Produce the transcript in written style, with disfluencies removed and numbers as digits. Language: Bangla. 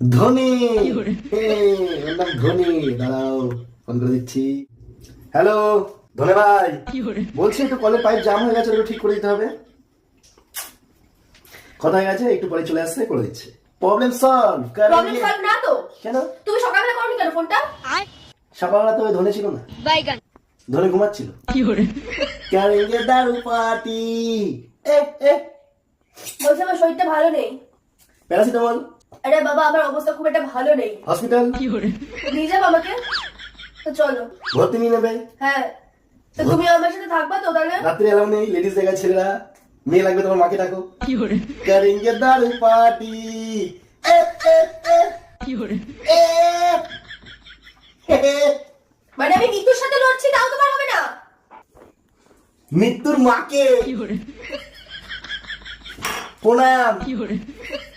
ধোনি ধোনি, দাঁড়াও ফোন করে দিচ্ছি। হ্যালো ধনে ভাই, বলছি একটু কলের পাইপ জাম হয়ে গেছে, একটু ঠিক করে দিতে হবে। কথা হয়ে গেছে, একটু পরে চলে আসছে, করে দিচ্ছে। Problem solve. প্রবলেম সলভ না তো? কেন? তুমি সকালবেলা করনি কেন ফোনটা? সকালবেলা তো ওই ধনে ছিল না, ধনে ঘুমাচ্ছিল। করেঙ্গে দারু পার্টি। বলছি আমার শরীরটা ভালো নেই। প্যারাসিটামল। আরে বাবা, আমার অবস্থা খুব একটা ভালো নেই। হসপিটাল নিয়ে যাবো আমাকে? তো চলো। ভর্তি নিয়ে নেবে। হ্যাঁ, তো তুমি আমার সাথে থাকবা তো তাহলে? রাত্রে এলাম নেই, লেডিস জায়গায় ছেলেরা। মেয়ে লাগবে তোমার মাকে ডাকো। করেঙ্গে দারু পার্টি। মানে আমি মৃত্যুর সাথে লড়ছি, তাও তোমার হবে না? মৃত্যুর মাকে প্রণাম।